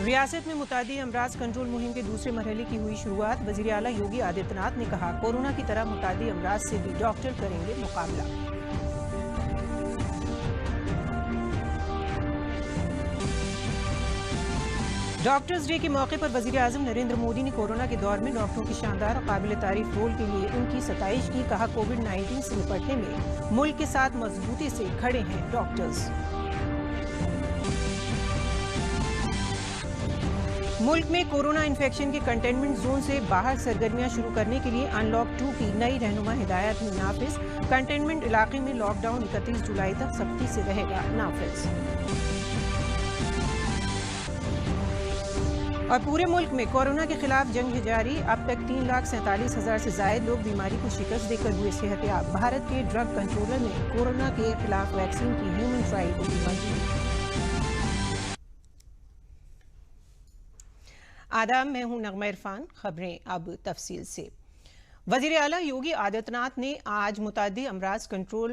रियासत में मुतादी अमराज कंट्रोल मुहिम के दूसरे मरहले की हुई शुरुआत। वजीर आला योगी आदित्यनाथ ने कहा, कोरोना की तरह मुतादी अमराज से भी डॉक्टर करेंगे मुकाबला। डॉक्टर्स डे के मौके पर वजीर आजम नरेंद्र मोदी ने कोरोना के दौर में डॉक्टरों की शानदार और काबिल तारीफ रोल के लिए उनकी सताइश की। कहा, कोविड-19 से निपटने में मुल्क के साथ मजबूती से खड़े हैं डॉक्टर्स। मुल्क में कोरोना इन्फेक्शन के कंटेनमेंट जोन से बाहर सरगर्मियां शुरू करने के लिए अनलॉक 2 की नई रहनुमा हिदायत में नाफिज। कंटेनमेंट इलाके में लॉकडाउन 31 जुलाई तक सख्ती से रहेगा नाफिज। और पूरे मुल्क में कोरोना के खिलाफ जंग है जारी। अब तक 3,47,000 से ज्यादा लोग बीमारी को शिकस्त देकर हुए सेहतयाब। भारत के ड्रग कंट्रोलर ने कोरोना के खिलाफ वैक्सीन की ह्यूमन ट्रायल को दी मंजूरी। आदाब, मैं हूं नगमा इरफान। खबरें अब तफसील से। वजीर आला योगी आदित्यनाथ ने आज मुतादिद अमराज कंट्रोल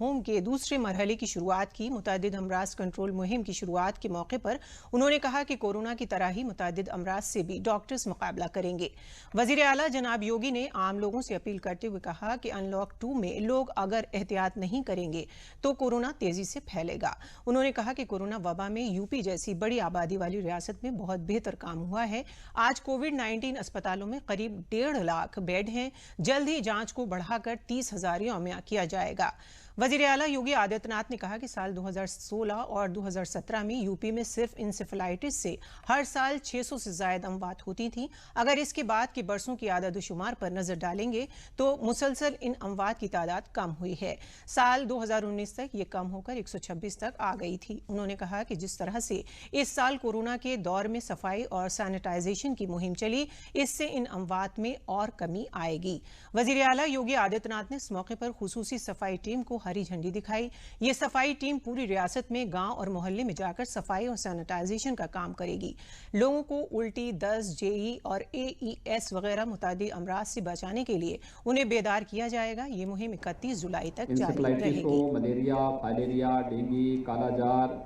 होम के दूसरे मरहले की शुरुआत की। मुतादिद अमराज कंट्रोल मुहिम की शुरुआत के मौके पर उन्होंने कहा कि कोरोना की तरह ही मुतादिद अमराज से भी डॉक्टर्स मुकाबला करेंगे। वजीर आला जनाब योगी ने आम लोगों से अपील करते हुए कहा कि अनलॉक 2 में लोग अगर एहतियात नहीं करेंगे तो कोरोना तेजी से फैलेगा। उन्होंने कहा कि कोरोना वबा में यूपी जैसी बड़ी आबादी वाली रियासत में बहुत बेहतर काम हुआ है। आज कोविड-19 अस्पतालों में करीब 1.5 लाख बेड हैं। जल्द ही जांच को बढ़ाकर 30,000 यौमिया किया जाएगा। वजीर आला योगी आदित्यनाथ ने कहा कि साल 2016 और 2017 में यूपी में सिर्फ इंसेफेलाइटिस से हर साल 600 से ज्यादा अमवात होती थी। अगर इसके बाद के बरसों की आदद शुमार पर नजर डालेंगे तो मुसलसल इन अमवात की तादाद कम हुई है। साल 2019 तक ये कम होकर 126 तक आ गई थी। उन्होंने कहा कि जिस तरह से इस साल कोरोना के दौर में सफाई और सैनिटाइजेशन की मुहिम चली, इससे इन अमवात में और कमी आएगी। वजीर आला योगी आदित्यनाथ ने इस मौके पर खुसूसी सफाई टीम को हरी झंडी दिखाई। ये सफाई टीम पूरी रियासत में गांव और मोहल्ले में जाकर सफाई और सैनिटाइजेशन का काम करेगी। लोगों को उल्टी, दस्त, जेई और एईएस वगैरह मुतादी अमराज से बचाने के लिए उन्हें बेदार किया जाएगा। ये मुहिम 31 जुलाई तक जारी रहेगी। मलेरिया, फाइलेरिया, डेंगू, कालाजार,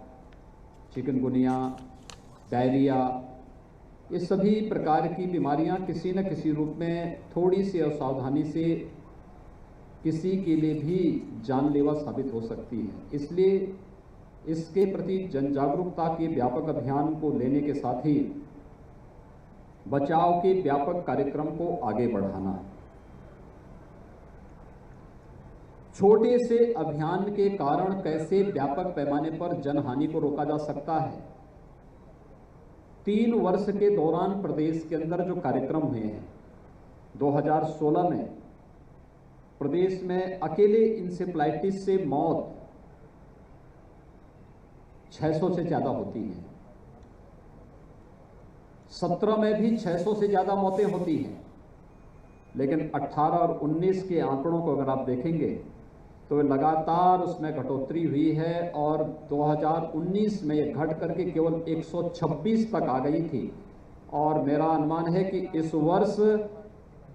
चिकनगुनिया, डायरिया, ये सभी प्रकार की बीमारियां किसी न किसी रूप में थोड़ी सी असावधानी से किसी के लिए भी जानलेवा साबित हो सकती है। इसलिए इसके प्रति जन जागरूकता के व्यापक अभियान को लेने के साथ ही बचाव के व्यापक कार्यक्रम को आगे बढ़ाना है। छोटे से अभियान के कारण कैसे व्यापक पैमाने पर जनहानि को रोका जा सकता है। 3 वर्ष के दौरान प्रदेश के अंदर जो कार्यक्रम हुए हैं, 2016 में प्रदेश में अकेले इंसेफ्लाइटिस से मौत 600 से ज्यादा होती है। 17 में भी 600 से ज्यादा मौतें होती हैं, लेकिन 18 और 19 के आंकड़ों को अगर आप देखेंगे तो लगातार उसमें घटोतरी हुई है और 2019 में ये घट करके केवल 126 तक आ गई थी। और मेरा अनुमान है कि इस वर्ष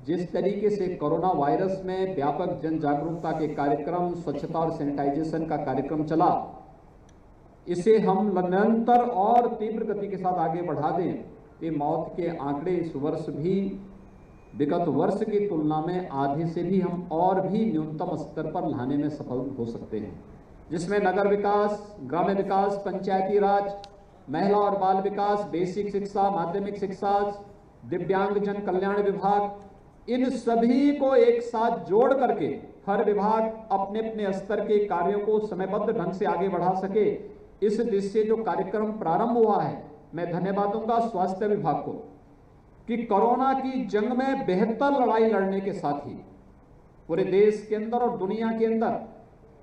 जिस तरीके से कोरोना वायरस में व्यापक जन जागरूकता के कार्यक्रम, स्वच्छता और सैनिटाइजेशन का कार्यक्रम चला, इसे हम निरंतर और तीव्र गति के साथ आगे बढ़ा दें कि मौत के आंकड़े इस वर्ष भी विगत वर्ष की तुलना में आधे से भी हम और भी न्यूनतम स्तर पर लाने में सफल हो सकते हैं, जिसमें नगर विकास, ग्राम्य विकास, पंचायती राज, महिला और बाल विकास, बेसिक शिक्षा, माध्यमिक शिक्षा, दिव्यांगजन कल्याण विभाग, इन सभी को एक साथ जोड़ करके हर विभाग अपने अपने स्तर के कार्यों को समयबद्ध ढंग से आगे बढ़ा सके। इस दिशा से जो कार्यक्रम प्रारंभ हुआ है, मैं धन्यवाद दूंगा स्वास्थ्य विभाग को कि कोरोना की जंग में बेहतर लड़ाई लड़ने के साथ ही पूरे देश के अंदर और दुनिया के अंदर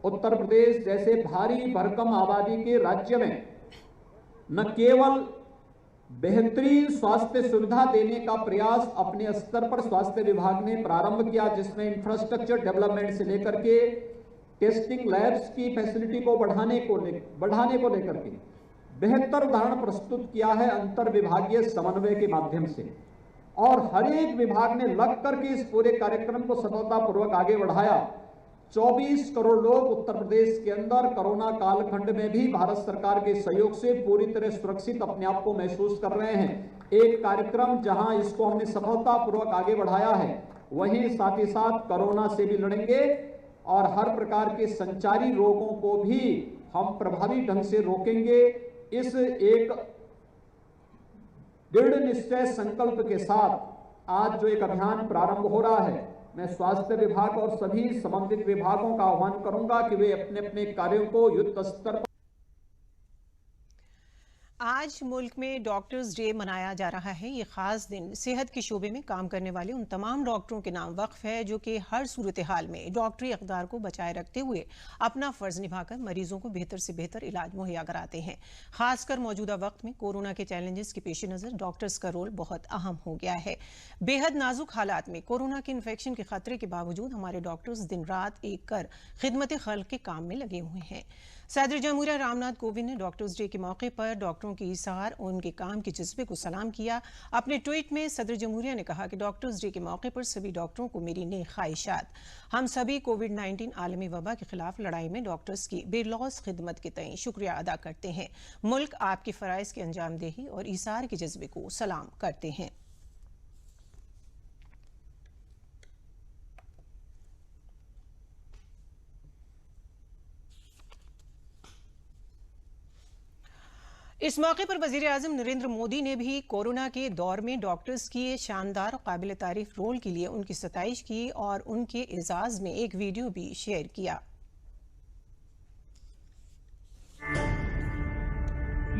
उत्तर प्रदेश जैसे भारी भरकम आबादी के राज्य में न केवल बेहतरीन स्वास्थ्य सुविधा देने का प्रयास अपने स्तर पर स्वास्थ्य विभाग ने प्रारंभ किया, जिसमें इंफ्रास्ट्रक्चर डेवलपमेंट से लेकर के टेस्टिंग लैब्स की फैसिलिटी को बढ़ाने को लेकर के बेहतर उदाहरण प्रस्तुत किया है अंतर विभागीय समन्वय के माध्यम से। और हर एक विभाग ने लग करके इस पूरे कार्यक्रम को सफलतापूर्वक आगे बढ़ाया। 24 करोड़ लोग उत्तर प्रदेश के अंदर कोरोना कालखंड में भी भारत सरकार के सहयोग से पूरी तरह सुरक्षित अपने आप को महसूस कर रहे हैं। एक कार्यक्रम जहां इसको हमने सफलतापूर्वक आगे बढ़ाया है, वहीं साथ ही साथ कोरोना से भी लड़ेंगे और हर प्रकार के संचारी रोगों को भी हम प्रभावी ढंग से रोकेंगे। इस एक दृढ़ निश्चय संकल्प के साथ आज जो एक अभियान प्रारंभ हो रहा है, मैं स्वास्थ्य विभाग और सभी संबंधित विभागों का आह्वान करूंगा कि वे अपने अपने कार्यों को युद्ध स्तर पर। आज मुल्क में डॉक्टर्स डे मनाया जा रहा है। ये खास दिन सेहत के शोबे में काम करने वाले उन तमाम डॉक्टरों के नाम वक्फ है जो कि हर सूरत हाल में डॉक्टरी अक़दार को बचाए रखते हुए अपना फर्ज निभाकर मरीजों को बेहतर से बेहतर इलाज मुहैया कराते हैं। खासकर मौजूदा वक्त में कोरोना के चैलेंजेस के पेश नज़र डॉक्टर्स का रोल बहुत अहम हो गया है। बेहद नाजुक हालात में कोरोना के इन्फेक्शन के खतरे के बावजूद हमारे डॉक्टर्स दिन रात एक कर खिदमत खल्क के काम में लगे हुए हैं। सदर जमहूरिया रामनाथ कोविंद ने डॉक्टर्स डे के मौके पर डॉक्टरों की ईसार और उनके काम के जज्बे को सलाम किया। अपने ट्वीट में सदर जमहूरिया ने कहा कि डॉक्टर्स डे के मौके पर सभी डॉक्टरों को मेरी नेक ख्वाहिशात। हम सभी कोविड-19 आलमी वबा के खिलाफ लड़ाई में डॉक्टर्स की बेलौस खिदमत के तय शुक्रिया अदा करते हैं। मुल्क आपके फराइज की अंजामदेही और ईसार के जज्बे को सलाम करते हैं। इस मौके पर वजीर आजम नरेंद्र मोदी ने भी कोरोना के दौर में डॉक्टर्स की शानदार और काबिल तारीफ रोल के लिए उनकी सताइश की और उनके एजाज में एक वीडियो भी शेयर किया।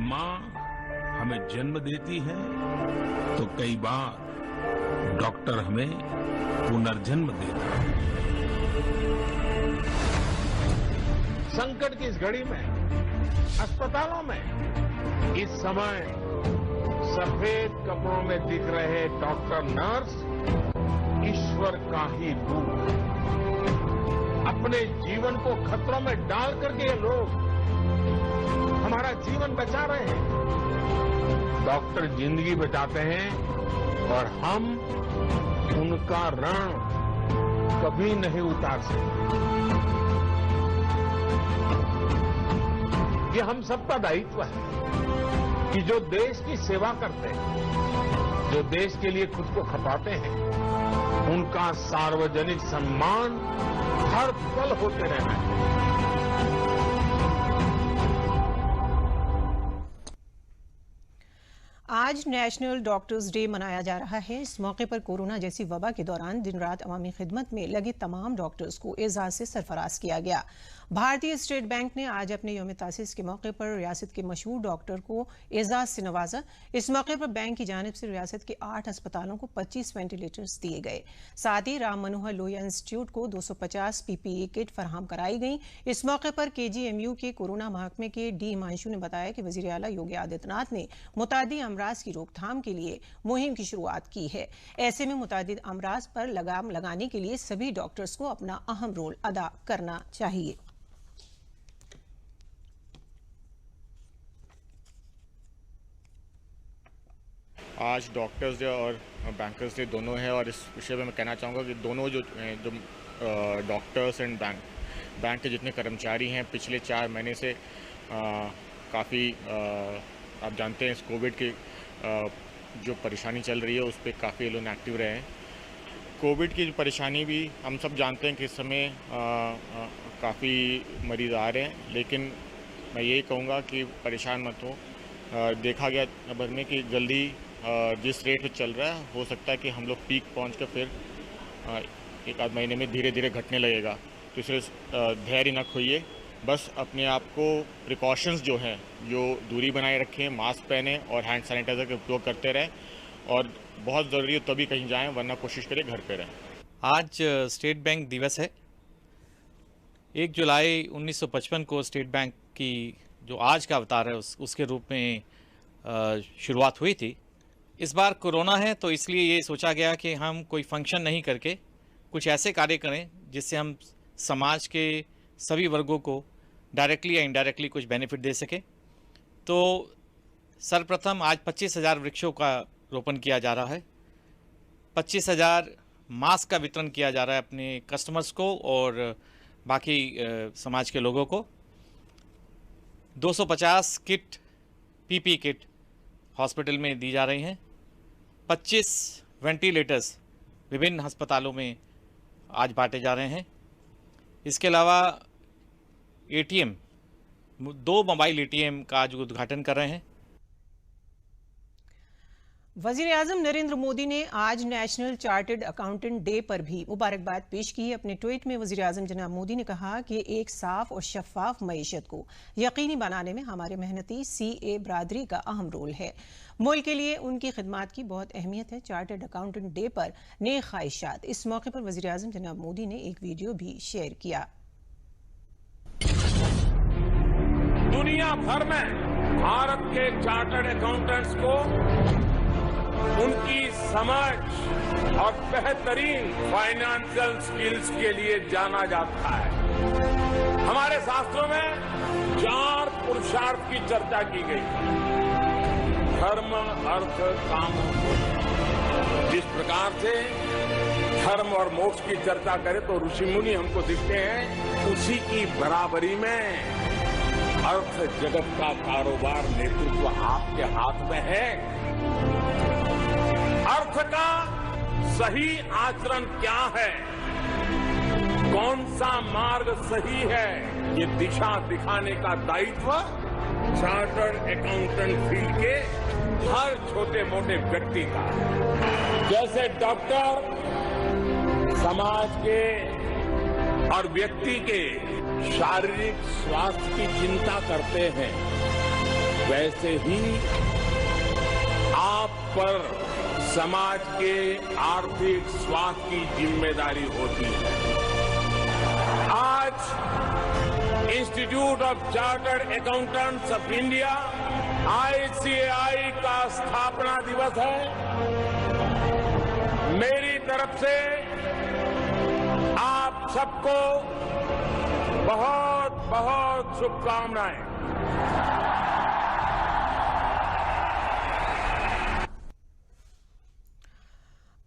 माँ हमें जन्म देती है तो कई बार डॉक्टर हमें पुनर्जन्म देता है। संकट की इस घड़ी में अस्पतालों में इस समय सफेद कपड़ों में दिख रहे डॉक्टर नर्स ईश्वर का ही रूप। अपने जीवन को खतरों में डाल करके ये लोग हमारा जीवन बचा रहे हैं। डॉक्टर जिंदगी बचाते हैं और हम उनका ऋण कभी नहीं उतार सकते। ये हम सबका दायित्व है कि जो देश की सेवा करते हैं, जो देश के लिए खुद को खपाते हैं, उनका सार्वजनिक सम्मान हर पल होते रहना चाहिए। आज नेशनल डॉक्टर्स डे मनाया जा रहा है। इस मौके पर कोरोना जैसी वबा के दौरान दिन रात अवामी खिदमत में लगे तमाम डॉक्टर्स को एजाज से सरफराज किया गया। भारतीय स्टेट बैंक ने आज अपने यौम तासीस के मौके पर रियासत के मशहूर डॉक्टर को एजाज से नवाजा। इस मौके पर बैंक की जानिब से रियासत के 8 अस्पतालों को 25 वेंटिलेटर्स दिए गए। साथ ही राम मनोहर लोहिया इंस्टीट्यूट को 250 PPE किट फराहम कराई गई। इस मौके पर KGMU के कोरोना महकमे के डी हिमांशु ने बताया कि वजीर आला योगी आदित्यनाथ ने मुतादी अमराज की रोकथाम के लिए मुहिम की शुरुआत की है। ऐसे में मुतादिद अमराज पर लगाम लगाने के लिए सभी डॉक्टर्स को अपना अहम रोल अदा करना चाहिए। आज डॉक्टर्स डे और बैंकर्स डे दोनों है और इस विषय में मैं कहना चाहूँगा कि दोनों जो डॉक्टर्स एंड बैंक के जितने कर्मचारी हैं पिछले 4 महीने से काफ़ी आप जानते हैं इस कोविड की जो परेशानी चल रही है उस पर काफ़ी लोग एक्टिव रहे हैं। कोविड की परेशानी भी हम सब जानते हैं कि इस समय काफ़ी मरीज़ आ रहे हैं, लेकिन मैं यही कहूँगा कि परेशान मत हो। देखा गया भर में कि जल्दी जिस रेट पे चल रहा है हो सकता है कि हम लोग पीक पहुँच कर फिर 1-आध महीने में धीरे धीरे घटने लगेगा। तो इसलिए धैर्य न खोइए, बस अपने आप को प्रिकॉशंस जो हैं, जो दूरी बनाए रखें, मास्क पहने और हैंड सैनिटाइज़र का उपयोग करते रहें और बहुत ज़रूरी हो तभी कहीं जाएं, वरना कोशिश करें घर पे रहें। आज स्टेट बैंक दिवस है। 1 जुलाई 1955 को स्टेट बैंक की जो आज का अवतार है उसके रूप में शुरुआत हुई थी। इस बार कोरोना है तो इसलिए ये सोचा गया कि हम कोई फंक्शन नहीं करके कुछ ऐसे कार्य करें जिससे हम समाज के सभी वर्गों को डायरेक्टली या इनडायरेक्टली कुछ बेनिफिट दे सके। तो सर्वप्रथम आज 25,000 वृक्षों का रोपण किया जा रहा है। 25,000 मास्क का वितरण किया जा रहा है अपने कस्टमर्स को और बाकी समाज के लोगों को। 250 किट पीपी किट हॉस्पिटल में दी जा रही हैं। 25 वेंटिलेटर्स विभिन्न अस्पतालों में आज बांटे जा रहे हैं। इसके अलावा एटीएम, 2 मोबाइल एटीएम का आज उद्घाटन कर रहे हैं। वज़ीर-ए-आज़म नरेंद्र मोदी ने आज नेशनल चार्टर्ड अकाउंटेंट डे पर भी मुबारकबाद पेश की। अपने ट्वीट में वज़ीर-ए-आज़म जनाब मोदी ने कहा कि एक साफ और शफाफ मईशत को यकीनी बनाने में हमारे मेहनती CA बरादरी का अहम रोल है। मुल्क के लिए उनकी खिदमात की बहुत अहमियत है। चार्टर्ड अकाउंटेंट डे पर नेक ख्वाहिशात। इस मौके पर वज़ीर-ए-आज़म जनाब मोदी ने एक वीडियो भी शेयर किया। दुनिया भर में भारत के चार्टर्ड अकाउंटेंट्स को उनकी समझ और बेहतरीन फाइनेंशियल स्किल्स के लिए जाना जाता है। हमारे शास्त्रों में 4 पुरुषार्थ की चर्चा की गई, धर्म, अर्थ, काम। जिस प्रकार से धर्म और मोक्ष की चर्चा करें तो ऋषि मुनि हमको दिखते हैं, उसी की बराबरी में अर्थ जगत का कारोबार नेतृत्व आपके हाथ में है। अर्थ का सही आचरण क्या है, कौन सा मार्ग सही है, ये दिशा दिखाने का दायित्व चार्टर्ड अकाउंटेंट फील्ड के हर छोटे मोटे व्यक्ति का है। जैसे डॉक्टर समाज के और व्यक्ति के शारीरिक स्वास्थ्य की चिंता करते हैं, वैसे ही आप पर समाज के आर्थिक स्वास्थ्य की जिम्मेदारी होती है। आज institute of chartered accountants of India ICAI का स्थापना दिवस है। मेरी तरफ से आप सबको बहुत बहुत शुभकामनाएं।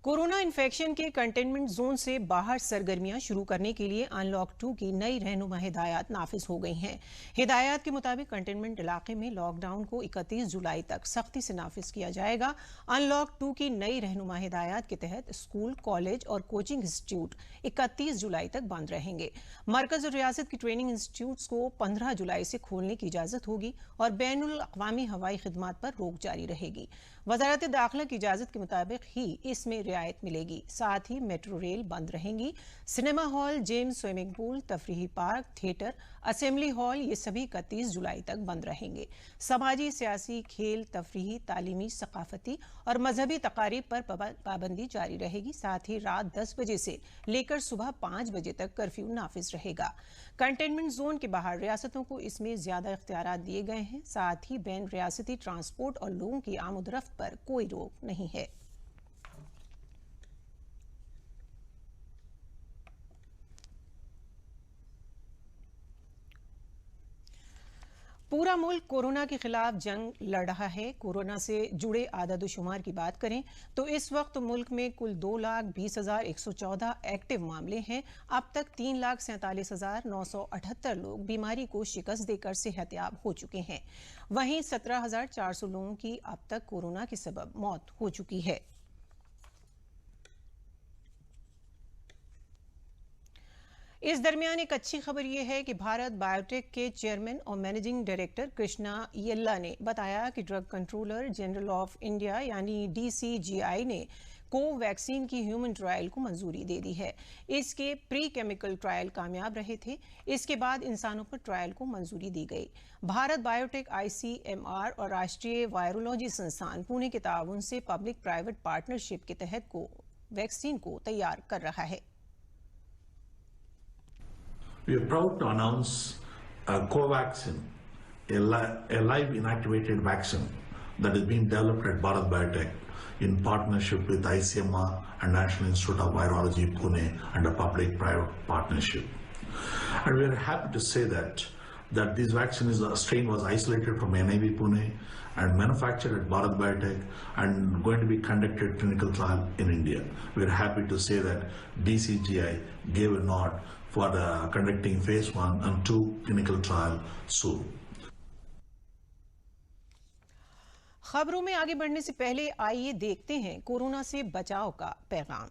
कोरोना इन्फेक्शन के कंटेनमेंट जोन से बाहर सरगर्मियां शुरू करने के लिए अनलॉक 2 की नई रहनुमा हिदायत नाफिज हो गई हैं। हिदायत के मुताबिक कंटेनमेंट इलाके में लॉकडाउन को 31 जुलाई तक सख्ती से नाफिज किया जाएगा। अनलॉक 2 की नई रहनुमा हिदायत के तहत स्कूल, कॉलेज और कोचिंग इंस्टीट्यूट 31 जुलाई तक बंद रहेंगे। मरकज और रियासत की ट्रेनिंग इंस्टीट्यूट्स को 15 जुलाई से खोलने की इजाजत होगी और बैनुल अक़वामी हवाई खिदमात पर रोक जारी रहेगी। वजारत दाखिला की इजाजत के मुताबिक ही इसमें रियायत मिलेगी। साथ ही मेट्रो रेल बंद रहेंगी। Cinema hall, gym, swimming pool, तफरीही पार्क, थिएटर, असेंबली हॉल ये सभी 31 जुलाई तक बंद रहेंगे। समाजी, सियासी, खेल, तफरीही, तालीमी, सकाफती और मजहबी तकारीब पर पाबंदी जारी रहेगी। साथ ही रात 10 बजे से लेकर सुबह 5 बजे तक कर्फ्यू नाफिज रहेगा। कंटेनमेंट जोन के बाहर रियासतों को इसमें ज्यादा इख्तियारात दिए गए हैं। साथ ही बैन रियासती ट्रांसपोर्ट और लोगों की आमदरफ्त पर कोई रोक नहीं है। पूरा मुल्क कोरोना के खिलाफ जंग लड़ रहा है। कोरोना से जुड़े आदाद-ओ-शुमार की बात करें तो इस वक्त मुल्क में कुल 2,20,114 एक्टिव मामले हैं। अब तक 3,47,978 लोग बीमारी को शिकस्त देकर सेहतयाब हो चुके हैं। वहीं 17,400 लोगों की अब तक कोरोना के सबब मौत हो चुकी है। इस दरमियान एक अच्छी खबर यह है कि भारत बायोटेक के चेयरमैन और मैनेजिंग डायरेक्टर कृष्णा येल्ला ने बताया कि drug controller general of India यानी DCGI ने कोवैक्सीन की ह्यूमन ट्रायल को मंजूरी दे दी है। इसके प्री केमिकल ट्रायल कामयाब रहे थे। इसके बाद इंसानों पर ट्रायल को मंजूरी दी गई। भारत बायोटेक ICMR और राष्ट्रीय वायरोलॉजी संस्थान पुणे के ताउन से पब्लिक प्राइवेट पार्टनरशिप के तहत कोवैक्सीन को तैयार कर रहा है। We are proud to announce Covaxin, a live inactivated vaccine that is being developed at Bharat Biotech in partnership with ICMR and National Institute of Virology, Pune, and a public-private partnership. And we are happy to say that this vaccine strain was isolated from NIV Pune and manufactured at Bharat Biotech and going to be conducted clinical trial in India. We are happy to say that DCGI gave a nod for conducting phase 1 and 2 clinical trial soon. खबरों में आगे बढ़ने से पहले आइए देखते हैं corona से बचाव का पैगाम।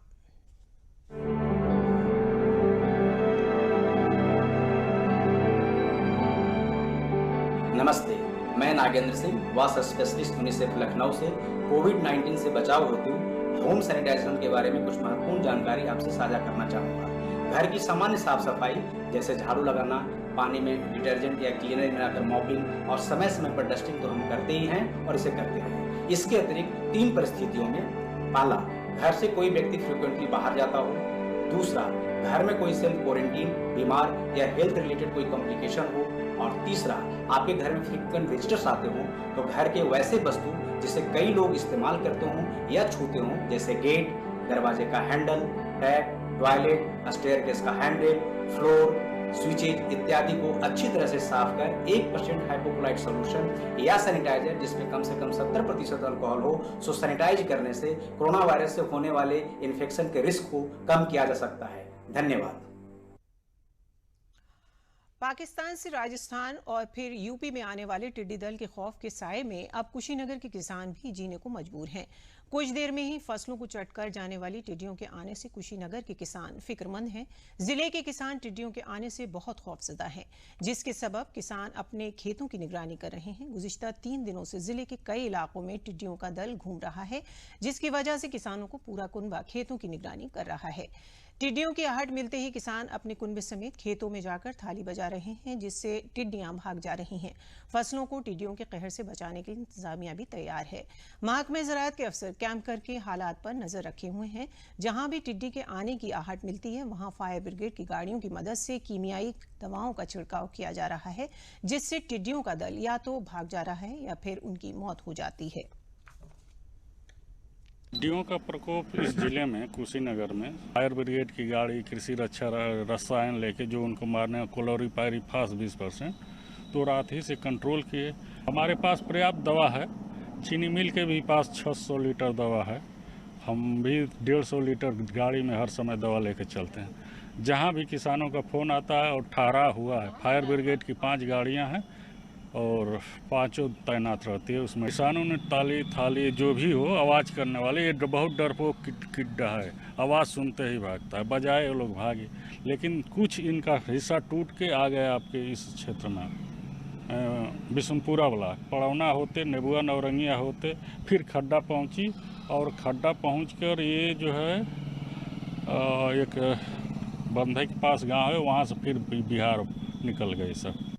नमस्ते, मैं नागेंद्र सिंह, वास्ता स्पेशलिस्ट यूनिसेफ लखनऊ से कोविड-19 से बचाव हेतु होम सैनिटाइजेशन के बारे में कुछ महत्वपूर्ण जानकारी आपसे साझा करना चाहूँगा। घर की सामान्य साफ सफाई जैसे झाड़ू लगाना, पानी में डिटर्जेंट या क्लीनर मिलाकर मॉपिंग और समय समय पर डस्टिंग तो हम करते ही हैं और इसे करते रहें। इसके अतिरिक्त 3 परिस्थितियों में, पहला, घर से कोई व्यक्ति फ्रिक्वेंटली बाहर जाता हो, दूसरा, घर में कोई सेल्फ क्वारंटीन, बीमार या हेल्थ रिलेटेड कोई कॉम्प्लिकेशन हो, और तीसरा, आपके घर में फ्रिक्वेंट विजिटर्स आते हों तो घर के वैसे वस्तु जिसे कई लोग इस्तेमाल करते हों या छूते हों, जैसे गेट, दरवाजे का हैंडल, टैप, टॉयलेट, स्टेयरकेस का हैंडल, फ्लोर, स्विचेज इत्यादि को अच्छी तरह से साफ कर 1% हाइपोक्लोराइड सॉल्यूशन या सैनिटाइजर जिसमें कम से कम 70% अल्कोहल हो, सो सैनिटाइज करने से कोरोना वायरस से होने वाले इन्फेक्शन के रिस्क को कम किया जा सकता है। धन्यवाद। पाकिस्तान से राजस्थान और फिर यूपी में आने वाले टिड्डी दल के खौफ के साए में अब कुशीनगर के किसान भी जीने को मजबूर हैं। कुछ देर में ही फसलों को चटकर जाने वाली टिड्डियों के आने से कुशीनगर के किसान फिक्रमंद हैं। जिले के किसान टिड्डियों के आने से बहुत खौफजदा हैं, जिसके सबब किसान अपने खेतों की निगरानी कर रहे हैं। गुज़िश्ता 3 दिनों से जिले के कई इलाकों में टिड्डियों का दल घूम रहा है, जिसकी वजह से किसानों को पूरा कुनबा खेतों की निगरानी कर रहा है। टिड्डियों की आहट मिलते ही किसान अपने कुनबे समेत खेतों में जाकर थाली बजा रहे हैं, जिससे टिड्डियां भाग जा रही हैं। फसलों को टिड्डियों के कहर से बचाने के लिए इंतजामिया भी तैयार है। महकमे ज़राअत के अफसर कैंप करके हालात पर नजर रखे हुए हैं। जहां भी टिड्डी के आने की आहट मिलती है, वहां फायर ब्रिगेड की गाड़ियों की मदद से कीमियाई दवाओं का छिड़काव किया जा रहा है, जिससे टिड्डियों का दल या तो भाग जा रहा है या फिर उनकी मौत हो जाती है। टिड्डियों का प्रकोप इस जिले में कुशीनगर में फायर ब्रिगेड की गाड़ी, कृषि रक्षा रसायन लेके जो उनको मारने क्लोरीपाइरीफास 20%, तो रात ही से कंट्रोल किए। हमारे पास पर्याप्त दवा है। चीनी मिल के भी पास 600 लीटर दवा है। हम भी 150 लीटर गाड़ी में हर समय दवा लेके चलते हैं। जहाँ भी किसानों का फ़ोन आता है और ठहरा हुआ है, फायर ब्रिगेड की 5 गाड़ियाँ हैं और 5 तैनात रहती है। उसमें किसानों ने ताली थाली जो भी हो आवाज़ करने वाले, ये बहुत डरपोक किड्डा है, आवाज़ सुनते ही भागता है, बजाए वो लोग भागे। लेकिन कुछ इनका हिस्सा टूट के आ गया आपके इस क्षेत्र में, बिशनपुरा ब्लॉक, पड़ौना होते, नेबुआ नौरंगिया होते, फिर खड्डा पहुंची और खड्डा पहुंचकर ये जो है एक बंधे के पास गांव है, वहां से फिर बिहार निकल गए सब।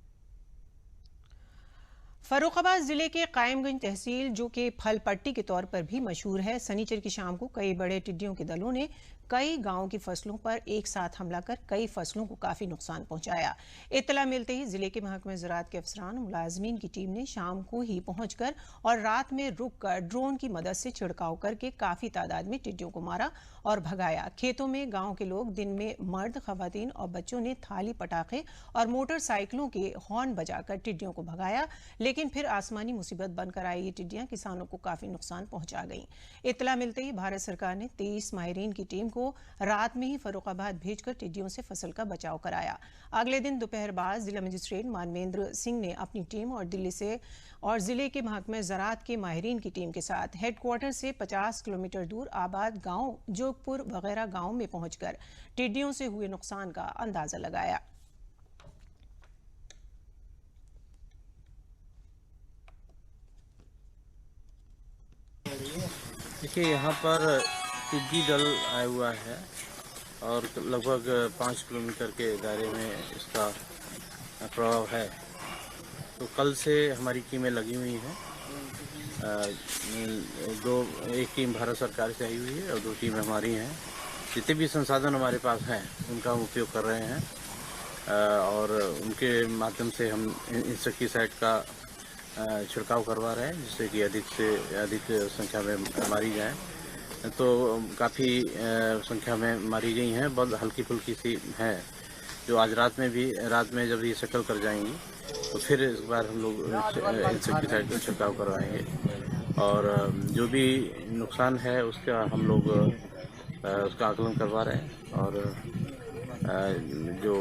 फर्रुखाबाद जिले के कायमगंज तहसील, जो कि फल पट्टी के तौर पर भी मशहूर है, शनिचर की शाम को कई बड़े टिड्डियों के दलों ने कई गांवों की फसलों पर एक साथ हमला कर कई फसलों को काफी नुकसान पहुंचाया। इत्तला मिलते ही जिले के महकमे ज़राअत के अफसरान मुलाजमीन की टीम ने शाम को ही पहुंचकर और रात में रुककर ड्रोन की मदद से छिड़काव करके काफी तादाद में टिड्डियों को मारा और भगाया। खेतों में गांव के लोग दिन में मर्द, खवातीन और बच्चों ने थाली, पटाखे और मोटरसाइकिलों के हॉर्न बजाकर टिड्डियों को भगाया, लेकिन फिर आसमानी मुसीबत बनकर आई ये टिड्डियां किसानों को काफी नुकसान पहुंचा गईं। इत्तला मिलते ही भारत सरकार ने 23 माहिरीन की टीम को रात में ही फर्रुखाबाद भेजकर टिड्डियों से फसल का बचाव कराया। अगले दिन दोपहर बाद जिला मजिस्ट्रेट मानवेंद्र सिंह ने अपनी टीम और दिल्ली से और जिले के महकमे ज़राअत के माहिरीन की टीम के साथ हेडक्वार्टर से 50 किलोमीटर दूर आबाद गांव, जोगपुर वगैरह गांव में पहुंचकर टिड्डियों से हुए नुकसान का अंदाजा लगाया। देखिए, यहाँ पर टिड्डी दल आया हुआ है और लगभग 5 किलोमीटर के दायरे में इसका प्रभाव है। तो कल से हमारी टीमें लगी हुई हैं। एक टीम भारत सरकार से आई हुई है और 2 टीमें हमारी हैं। जितने भी संसाधन हमारे पास हैं उनका हम उपयोग कर रहे हैं और उनके माध्यम से हम इंसेक्टिसाइड का छिड़काव करवा रहे हैं, जिससे कि अधिक से अधिक संख्या में मारी जाए। तो काफ़ी संख्या में मारी गई हैं, बहुत हल्की फुल्की सी हैं, जो आज रात में जब ये शक्ल कर जाएंगी तो फिर इस बार हम लोग इंसेक्टिसाइड का छिड़काव करवाएंगे और जो भी नुकसान है उसका हम लोग उसका आकलन करवा रहे हैं और जो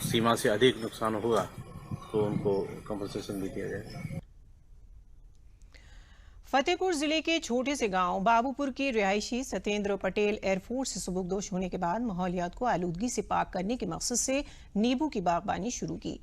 सीमा से अधिक नुकसान हुआ तो उनको कंपनसेशन भी दिया जाएगा। फतेहपुर जिले के छोटे से गांव बाबूपुर के रिहायशी सत्येंद्र पटेल एयरफोर्स से सुबुकदोश होने के बाद माहौलियात को आलूदगी से पाक करने के मकसद से नींबू की बागबानी शुरू की।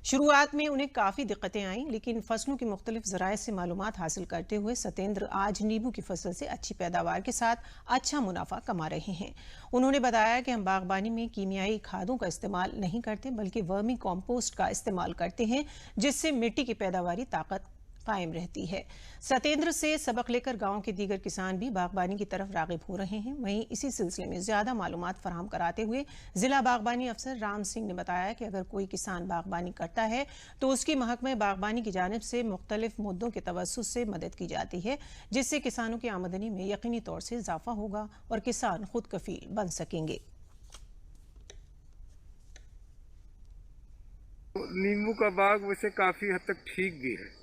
शुरुआत में उन्हें काफ़ी दिक्कतें आईं, लेकिन फसलों की मुख्तलिफ ज़राए से मालूमात हासिल करते हुए सत्येंद्र आज नींबू की फसल से अच्छी पैदावार के साथ अच्छा मुनाफा कमा रहे हैं। उन्होंने बताया कि हम बागबानी में कीमियाई खादों का इस्तेमाल नहीं करते, बल्कि वर्मी कॉम्पोस्ट का इस्तेमाल करते हैं, जिससे मिट्टी की पैदावारी ताकत कायम रहती है। सत्येंद्र से सबक लेकर गांव के दीगर किसान भी बागबानी की तरफ रागिब हो रहे हैं। वहीं इसी सिलसिले में ज्यादा मालूमात फराहम कराते हुए जिला बागबानी अफसर राम सिंह ने बताया कि अगर कोई किसान बागबानी करता है तो उसकी महकमे बागबानी की जानिब से मुख्तलिफ मुद्दों के तवस्सुस से मदद की जाती है, जिससे किसानों की आमदनी में यकीनी तौर से इजाफा होगा और किसान खुद कफील बन सकेंगे। नींबू का बाग वैसे काफ़ी हद तक ठीक भी है,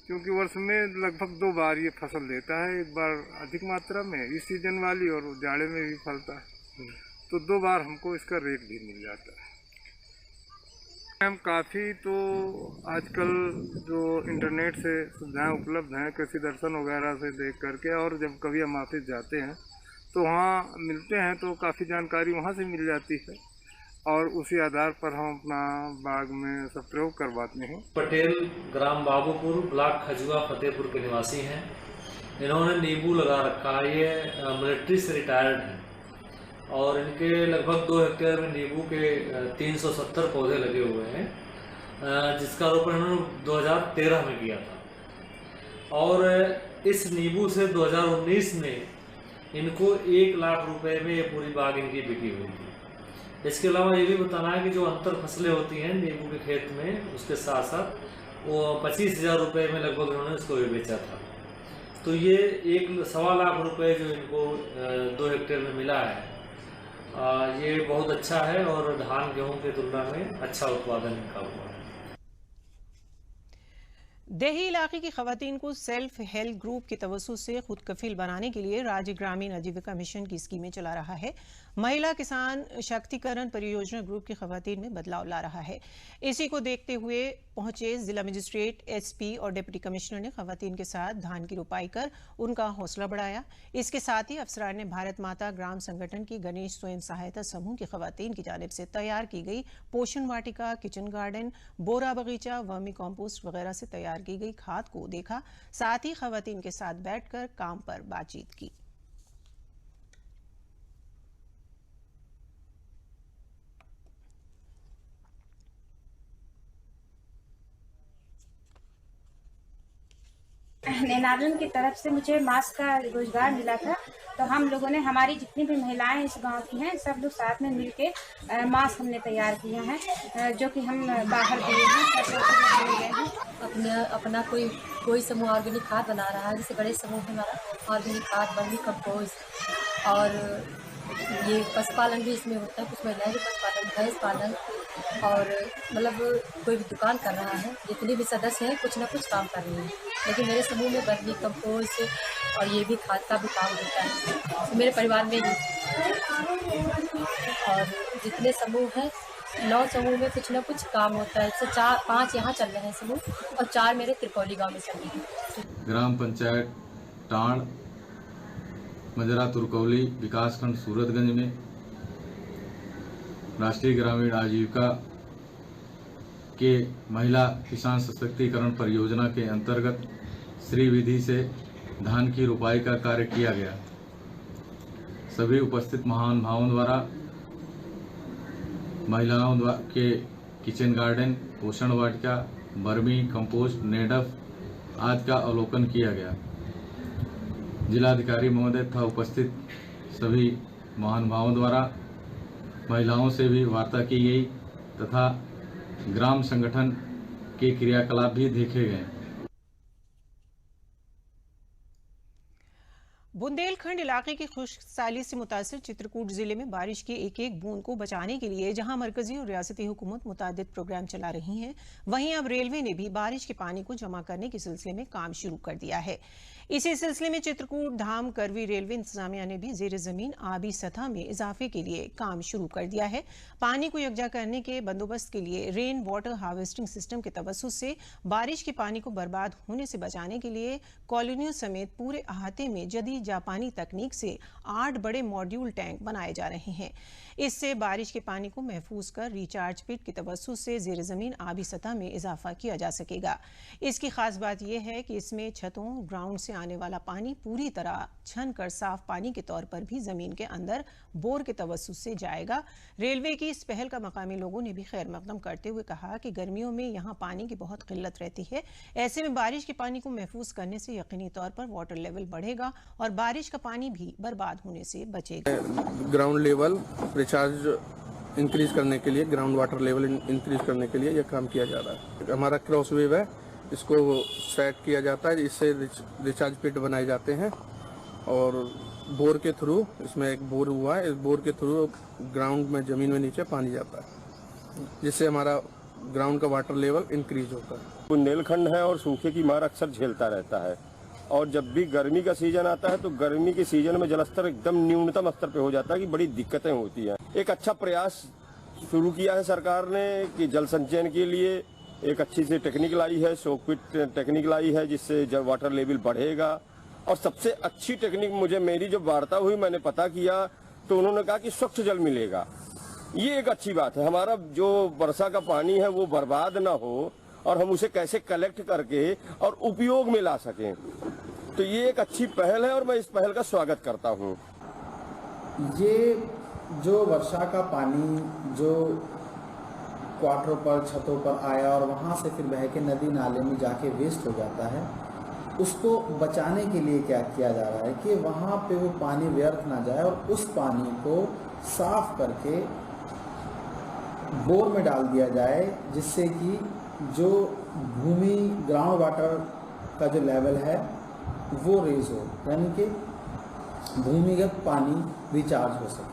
क्योंकि वर्ष में लगभग 2 बार ये फसल देता है, एक बार अधिक मात्रा में इस सीजन वाली और जाड़े में भी फलता है, तो 2 बार हमको इसका रेट भी मिल जाता है। हम काफ़ी तो आजकल जो इंटरनेट से सुविधाएं उपलब्ध हैं, कृषि दर्शन वगैरह से देख करके, और जब कभी हम ऑफिस जाते हैं तो वहाँ मिलते हैं तो काफ़ी जानकारी वहाँ से मिल जाती है और उसी आधार पर हम अपना बाग में सब प्रयोग करवाते हैं। पटेल ग्राम बाबूपुर, ब्लॉक खजुआ, फतेहपुर के निवासी हैं। इन्होंने नींबू लगा रखा है। ये मिलिट्री से रिटायर्ड हैं और इनके लगभग 2 हेक्टेयर में नींबू के 370 पौधे लगे हुए हैं, जिसका रोपण इन्होंने 2013 में किया था। और इस नींबू से 2019 में इनको 1 लाख रुपए में ये पूरी बाग इनकी बिकी हुई थी। इसके अलावा ये भी बताना है कि जो अंतर फसलें होती हैं नींबू के खेत में, उसके साथ साथ वो 25,000 रुपये में लगभग उन्होंने इसको भी बेचा था। तो ये 1.25 लाख रुपए जो इनको 2 हेक्टेयर में मिला है, ये बहुत अच्छा है और धान गेहूं की तुलना में अच्छा उत्पादन इनका हुआ है। देही इलाके की खवातीन को सेल्फ हेल्प ग्रुप की तवज्जो से खुद कफील बनाने के लिए राज्य ग्रामीण आजीविका मिशन की स्कीमें चला रहा है। महिला किसान शक्तिकरण परियोजना ग्रुप की खवातीन में बदलाव ला रहा है। इसी को देखते हुए पहुंचे जिला मजिस्ट्रेट, एसपी और डिप्टी कमिश्नर ने खवातीन के साथ धान की रोपाई कर उनका हौसला बढ़ाया। इसके साथ ही अफसरान ने भारत माता ग्राम संगठन की गणेश स्वयं सहायता समूह की खवातीन की जानिब से तैयार की गई पोषण वाटिका, किचन गार्डन, बोरा बगीचा, वर्मी कॉम्पोस्ट वगैरह से तैयार की गई खाद को देखा। साथ ही खवातीन के साथ बैठकर काम पर बातचीत की। नेनालन की तरफ से मुझे मास्क का रोजगार मिला था, तो हम लोगों ने, हमारी जितनी भी महिलाएं इस गांव की हैं, सब लोग साथ में मिलके मास्क हमने तैयार किए हैं, जो कि हम बाहर दिए हैं। अपना कोई समूह ऑर्गेनिक खाद बना रहा है, जैसे गणेश समूह हमारा ऑर्गेनिक खाद, वर्मी कंपोस्ट, और ये पशुपालन भी इसमें होता है। कुछ महिलाएं भी पशुपालन, भैंस पालन, और मतलब कोई भी दुकान कर रहा है। जितने भी सदस्य हैं कुछ ना कुछ काम कर रहे हैं, लेकिन मेरे समूह में वर्मी कंपोस्ट और ये भी खाद का भी काम होता है, तो मेरे परिवार में ही। और जितने समूह हैं 9 समूह में कुछ ना कुछ काम होता है। इससे 4-5 यहाँ चल रहे हैं समूह और 4 मेरे त्रिकोली गांव में चल रहे हैं। ग्राम पंचायत टांड, मजरा तुरकौली, विकासखंड सूरतगंज में राष्ट्रीय ग्रामीण आजीविका के महिला किसान सशक्तिकरण परियोजना के अंतर्गत श्री विधि से धान की रोपाई का कार्य किया गया। सभी उपस्थित महानुभावों द्वारा महिलाओं के किचन गार्डन, पोषण वाटिका, वर्मी कंपोस्ट, नेडफ आदि का अवलोकन किया गया। जिलाधिकारी महोदय तथा उपस्थित सभी महानुभावों द्वारा महिलाओं से भी वार्ता की गई तथा ग्राम संगठन के क्रियाकलाप भी देखे गए। बुंदेलखंड इलाके की खुश्क साली से मुतासिर चित्रकूट जिले में बारिश की एक एक बूंद को बचाने के लिए जहां मरकजी और रियासती हुकूमत मुतादिद प्रोग्राम चला रही हैं, वहीं अब रेलवे ने भी बारिश के पानी को जमा करने के सिलसिले में काम शुरू कर दिया है। इसी सिलसिले में चित्रकूट धाम करवी रेलवे इंतजामिया ने भी जेर जमीन आबी सतह में इजाफे के लिए काम शुरू कर दिया है। पानी को यकजा करने के बंदोबस्त के लिए रेन वाटर हार्वेस्टिंग सिस्टम के तवस्सुस से बारिश के पानी को बर्बाद होने से बचाने के लिए कॉलोनियों समेत पूरे अहाते में जदीद जापानी तकनीक से 8 बड़े मॉड्यूल टैंक बनाए जा रहे हैं। इससे बारिश के पानी को महफूज कर रिचार्ज पिट के तवस्सुस से जेर जमीन आबी सतह में इजाफा किया जा सकेगा। इसकी खास बात यह है कि इसमें छतों ग्राउंड से आने वाला पानी पूरी तरह छन कर साफ पानी के तौर पर भी जमीन के अंदर बोर के तवस्सुस से जाएगा। रेलवे की इस पहल का मकामी लोगों ने भी खैर मकदम करते हुए कहा कि गर्मियों में यहाँ पानी की बहुत किल्लत रहती है, ऐसे में बारिश के पानी को महफूज करने से यकीनी तौर पर वाटर लेवल बढ़ेगा और बारिश का पानी भी बर्बाद होने से बचेगा। ग्राउंड लेवल रिचार्ज इंक्रीज करने के लिए, ग्राउंड वाटर लेवल इंक्रीज करने के लिए यह काम किया जा रहा है। हमारा क्रॉस वेव है, इसको सेट किया जाता है, इससे रिचार्ज पिट बनाए जाते हैं और बोर के थ्रू, इसमें एक बोर हुआ है, इस बोर के थ्रू ग्राउंड में जमीन में नीचे पानी जाता है, जिससे हमारा ग्राउंड का वाटर लेवल इंक्रीज होता है। बुंदेलखंड है और सूखे की मार अक्सर झेलता रहता है और जब भी गर्मी का सीजन आता है तो गर्मी के सीजन में जलस्तर एकदम न्यूनतम स्तर पे हो जाता है कि बड़ी दिक्कतें होती हैं। एक अच्छा प्रयास शुरू किया है सरकार ने कि जल संचयन के लिए एक अच्छी सी टेक्निक लाई है, सोकपिट टेक्निक लाई है, जिससे जब वाटर लेवल बढ़ेगा। और सबसे अच्छी टेक्निक मुझे, मेरी जो वार्ता हुई मैंने पता किया तो उन्होंने कहा कि स्वच्छ जल मिलेगा। ये एक अच्छी बात है, हमारा जो वर्षा का पानी है वो बर्बाद ना हो और हम उसे कैसे कलेक्ट करके और उपयोग में ला सकें। तो ये एक अच्छी पहल है और मैं इस पहल का स्वागत करता हूँ। ये जो वर्षा का पानी जो क्वार्टरों पर, छतों पर आया और वहाँ से फिर बह के नदी नाले में जाके वेस्ट हो जाता है, उसको बचाने के लिए क्या किया जा रहा है कि वहाँ पे वो पानी व्यर्थ ना जाए और उस पानी को साफ करके बोर में डाल दिया जाए, जिससे कि जो भूमि ग्राउंड वाटर का जो लेवल है वो रेज हो, यानी कि भूमिगत पानी रिचार्ज हो सके।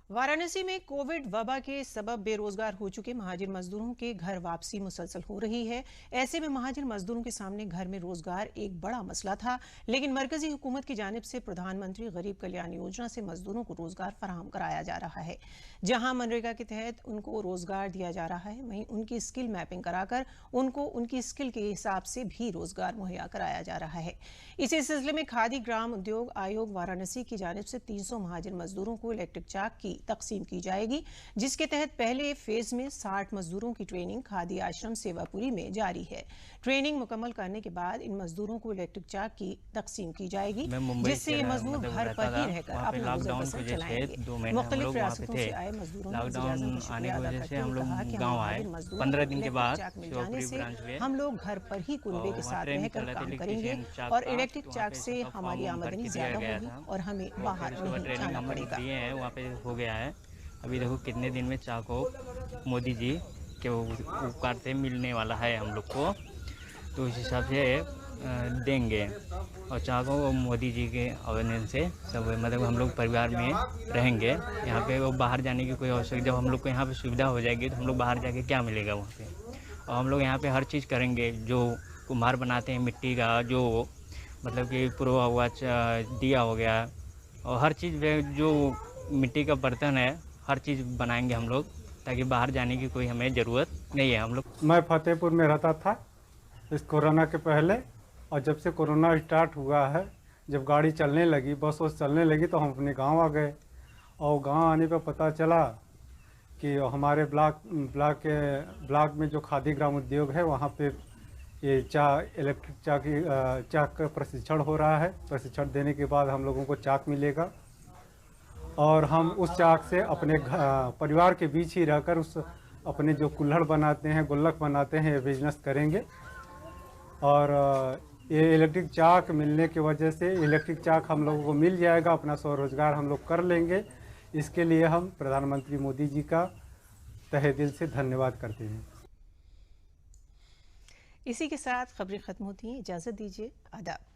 वाराणसी में कोविड वबा के सबब बेरोजगार हो चुके महाजर मजदूरों के घर वापसी मुसलसल हो रही है। ऐसे में महाजर मजदूरों के सामने घर में रोजगार एक बड़ा मसला था, लेकिन मरकजी हुकूमत की जानिब से प्रधानमंत्री गरीब कल्याण योजना से मजदूरों को रोजगार फराहम कराया जा रहा है। जहां मनरेगा के तहत उनको रोजगार दिया जा रहा है, वहीं उनकी स्किल मैपिंग कराकर उनको उनकी स्किल के हिसाब से भी रोजगार मुहैया कराया जा रहा है। इसी सिलसिले में खादी ग्राम उद्योग आयोग वाराणसी की जानिब से 300 महाजर मजदूरों को इलेक्ट्रिक चाक की तकसीम की जाएगी, जिसके तहत पहले फेज में 60 मजदूरों की ट्रेनिंग खादी आश्रम सेवापुरी में जारी है। ट्रेनिंग मुकम्मल करने के बाद इन मजदूरों को इलेक्ट्रिक चाक की तकसीम की जाएगी, जिससे ये मजदूर घर पर ही रहकर अपना गुजर बसर चलाएंगे। मुख्तलिफ रियासतों से आए मजदूरों ने आने की वजह से हम लोग गाँव आए। 15 दिन के बाद हम लोग घर पर ही कुनबे के साथ रहकर काम करेंगे और इलेक्ट्रिक चाक से हमारी आमदनी ज्यादा होगी और हमें बाहर नहीं जाना पड़ेगा। वहाँ पे हो गया है, अभी देखो कितने दिन में चाको मोदी जी के उपकार से मिलने वाला है हम लोग को, तो उस हिसाब से देंगे। और चाको मोदी जी के आवेदन से सब मतलब हम लोग परिवार में रहेंगे। यहाँ पे वो बाहर जाने की कोई आवश्यकता, जब हम लोग को यहाँ पे सुविधा हो जाएगी तो हम लोग बाहर जाके क्या मिलेगा वहाँ पे। और हम लोग यहाँ पे हर चीज़ करेंगे, जो कुम्हार बनाते हैं मिट्टी का, जो मतलब कि पुरवा हुआ, दिया हो गया, और हर चीज़ जो मिट्टी का बर्तन है हर चीज़ बनाएंगे हम लोग, ताकि बाहर जाने की कोई हमें ज़रूरत नहीं है। हम लोग, मैं फतेहपुर में रहता था इस कोरोना के पहले, और जब से कोरोना स्टार्ट हुआ है, जब गाड़ी चलने लगी, बस चलने लगी, तो हम अपने गांव आ गए। और गांव आने पर पता चला कि हमारे ब्लॉक में जो खादी ग्राम उद्योग है वहाँ पे ये इलेक्ट्रिक चाक का प्रशिक्षण हो रहा है। प्रशिक्षण देने के बाद हम लोगों को चाक मिलेगा और हम उस चाक से अपने परिवार के बीच ही रहकर उस अपने जो कुल्हड़ बनाते हैं, गुल्लक बनाते हैं, ये बिजनेस करेंगे। और ये इलेक्ट्रिक चाक मिलने की वजह से इलेक्ट्रिक चाक हम लोगों को मिल जाएगा, अपना स्वरोजगार हम लोग कर लेंगे। इसके लिए हम प्रधानमंत्री मोदी जी का तहे दिल से धन्यवाद करते हैं। इसी के साथ खबरें खत्म होती हैं, इजाज़त दीजिए, आदाब।